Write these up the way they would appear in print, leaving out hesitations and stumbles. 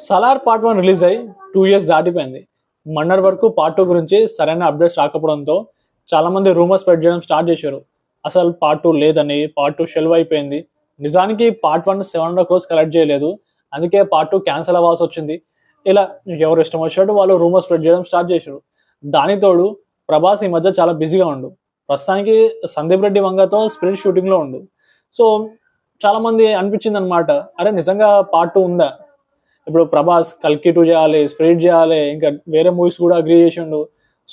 Salaar part 1 release అయ్యి 2 years దాటిపోయింది. మొన్నటి వరకు పార్ట్ 2 గురించి సరైన అప్డేట్స్ రాకపోవడంతో చాలామంది రూమర్స్ స్ప్రెడ్ చేయడం స్టార్ట్ చేశారు. అసలు పార్ట్ 2 లేదని, పార్ట్ 2 షెల్వ్ అయిపోయింది. నిజానికి పార్ట్ 1 700 crores కలెక్ట్ చేయలేదు. అందుకే పార్ట్ 2 క్యాన్సిల్ అవ్వాల్సి వచ్చింది. ఇలా ఎవరు ఇష్టం వచ్చినట్టు వాళ్ళు రూమర్స్ స్ప్రెడ్ చేయడం స్టార్ట్ చేశారు. దానికి తోడు ప్రభాస్ ఈ మధ్య చాలా బిజీగా ఉండు. ప్రస్తుతానికి సందీప్ రెడ్డి వంగతో స్పిరిట్ షూటింగ్లో ఉండు. సో చాలామంది అనిపించింది అనమాట, అరే నిజంగా పార్ట్ 2 ఉందా? ఇప్పుడు ప్రభాస్ కల్కి 2 చేయాలి, స్పిరిట్ చేయాలి, ఇంకా వేరే మూవీస్ కూడా అగ్రీ చేసిండు.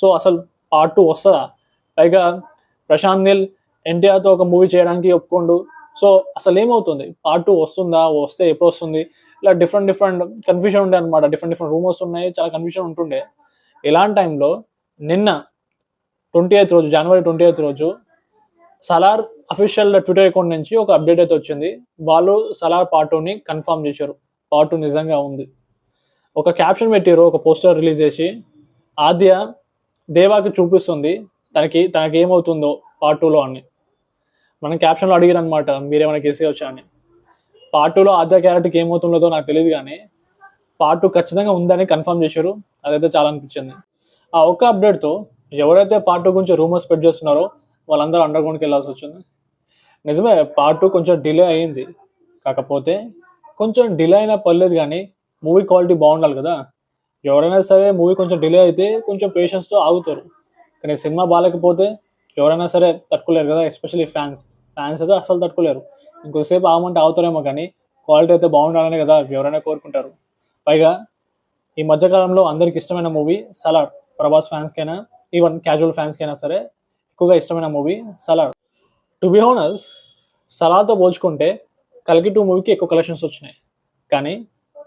సో అసలు పార్ట్ 2 వస్తుందా? పైగా ప్రశాంత్ నీల్ ఎన్టీఆర్తో ఒక మూవీ చేయడానికి ఒప్పుకోండు. సో అసలు ఏమవుతుంది? పార్ట్ 2 వస్తుందా? వస్తే ఎప్పుడు వస్తుంది? ఇలా డిఫరెంట్ కన్ఫ్యూజన్ ఉండే అనమాట. డిఫరెంట్ రూమర్స్ ఉన్నాయి, చాలా కన్ఫ్యూజన్ ఉంటుండే. ఇలాంటి టైంలో నిన్న జనవరి 28 రోజు సలార్ అఫీషియల్ ట్విట్టర్ అకౌంట్ నుంచి ఒక అప్డేట్ అయితే వచ్చింది. వాళ్ళు సలార్ పార్ట్ 2ని కన్ఫర్మ్ చేశారు. పార్ట్ 2 నిజంగా ఉంది. ఒక క్యాప్షన్ పెట్టారు, ఒక పోస్టర్ రిలీజ్ చేసి, ఆద్య దేవాకి చూపిస్తుంది తనకి ఏమవుతుందో పార్ట్ 2లో అని. మనం క్యాప్షన్లో అడిగారు అనమాట, మీరేమైనా గెస్ చేయవచ్చా అని. పార్ట్ 2లో ఆద్య క్యారెక్టర్కి ఏమవుతుందో నాకు తెలియదు, కానీ పార్ట్ 2 ఖచ్చితంగా ఉందని కన్ఫర్మ్ చేశారు. అదైతే చాలా అనిపించింది. ఆ ఒక్క అప్డేట్తో ఎవరైతే పార్ట్ 2 గురించి రూమర్స్ స్ప్రెడ్ చేస్తున్నారో వాళ్ళందరూ అండర్ గ్రౌండ్కి వెళ్ళాల్సి వచ్చింది. నిజమే, పార్ట్ 2 కొంచెం డిలే అయ్యింది. కాకపోతే కొంచెం డిలే అయినా పర్లేదు, కానీ మూవీ క్వాలిటీ బాగుండాలి కదా. ఎవరైనా సరే మూవీ కొంచెం డిలే అయితే కొంచెం పేషెన్స్తో ఆగుతారు. కానీ సినిమా బాగాలేకపోతే ఎవరైనా సరే తట్టుకోలేరు కదా, ఎస్పెషల్లీ ఫ్యాన్స్ అయితే అసలు తట్టుకోలేరు. ఇంకోసేపు ఆగమంటే ఆగుతారేమో, కానీ క్వాలిటీ అయితే బాగుండాలనే కదా ఎవరైనా కోరుకుంటారు. పైగా ఈ మధ్యకాలంలో అందరికి ఇష్టమైన మూవీ సలార్. ప్రభాస్ ఫ్యాన్స్కైనా, ఈవెన్ క్యాజువల్ ఫ్యాన్స్కైనా సరే ఎక్కువగా ఇష్టమైన movie Salaar. To be honest, సలార్తో పోల్చుకుంటే కల్కి 2 మూవీకి ఎక్కువ కలెక్షన్స్ వచ్చినాయి. కానీ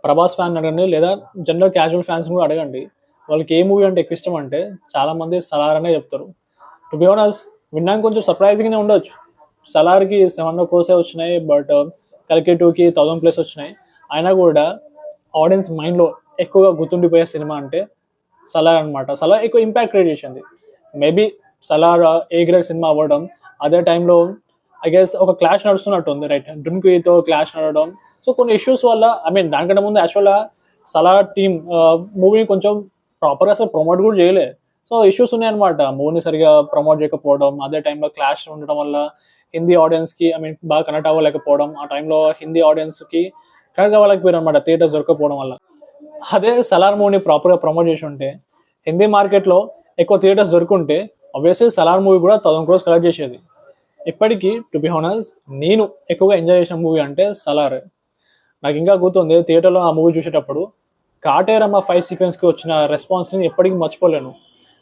ప్రభాస్ ఫ్యాన్ అడగండి, లేదా జనరల్ క్యాజువల్ ఫ్యాన్స్ కూడా అడగండి, వాళ్ళకి ఏ మూవీ అంటే ఎక్కువ ఇష్టం అంటే చాలామంది సలార్ అనే చెప్తారు. టు బి హానెస్ట్, విన్నాక కొంచెం సర్ప్రైజింగ్గానే ఉండొచ్చు. సలార్కి 700 crores వచ్చినాయి, బట్ కల్కి 2కి 1000+ వచ్చినాయి. అయినా కూడా ఆడియన్స్ మైండ్లో ఎక్కువగా గుర్తుండిపోయే సినిమా అంటే సలార్ అనమాట. సలార్ ఎక్కువ ఇంపాక్ట్ క్రియేట్ చేసింది. Maybe Salaar A grade cinema అవ్వడం, అదే టైంలో ఐ గెస్ ఒక క్లాష్ నడుస్తున్నట్టు ఉంది, రైట్? డున్కుయితో క్లాష్ నడవడం. సో కొన్ని ఇష్యూస్ వల్ల, దానికంటే ముందు యాక్చువల్గా సలార్ టీమ్ మూవీని కొంచెం ప్రాపర్గా అసలు ప్రమోట్ కూడా చేయలే. సో ఇష్యూస్ ఉన్నాయన్నమాట, మూవీని సరిగా ప్రమోట్ చేయకపోవడం, అదే టైంలో క్లాష్ ఉండడం వల్ల హిందీ ఆడియన్స్కి బాగా కనెక్ట్ అవ్వలేకపోవడం, ఆ టైంలో హిందీ ఆడియన్స్కి కనెక్ట్ అవ్వలేకపోయారు అనమాట, థియేటర్స్ దొరకపోవడం వల్ల. అదే సలార్ మూవీని ప్రాపర్గా ప్రమోట్ చేసి ఉంటే, హిందీ మార్కెట్లో ఎక్కువ థియేటర్స్ దొరుకుంటే ఆబ్వియస్లీ సలార్ మూవీ కూడా 1000 crores కలెక్ట్ చేసేది. ఇప్పటికీ టు బి హానెస్ట్, నేను ఎక్కువగా ఎంజాయ్ చేసిన మూవీ అంటే సలార్. నాకు ఇంకా గుర్తుంది, థియేటర్లో ఆ మూవీ చూసేటప్పుడు కాటేరమ్మ ఫైట్ సీక్వెన్స్కి వచ్చిన రెస్పాన్స్ని ఎప్పటికీ మర్చిపోలేను.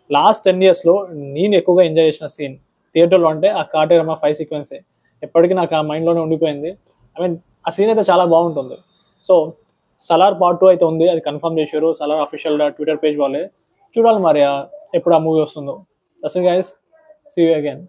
లాస్ట్ 10 yearsలో నేను ఎక్కువగా ఎంజాయ్ చేసిన సీన్ థియేటర్లో అంటే ఆ కాటేరమ్మ ఫైట్ సీక్వెన్సే. ఎప్పటికీ నాకు ఆ మైండ్లోనే ఉండిపోయింది. ఆ సీన్ అయితే చాలా బాగుంటుంది. సో సలార్ పార్ట్ 2 అయితే ఉంది, అది కన్ఫర్మ్ చేశారు సలార్ అఫీషియల్ ట్విట్టర్ పేజ్ వాళ్ళే. చూడాలి మరి ఎప్పుడు ఆ మూవీ వస్తుందో. That's it guys, see you again.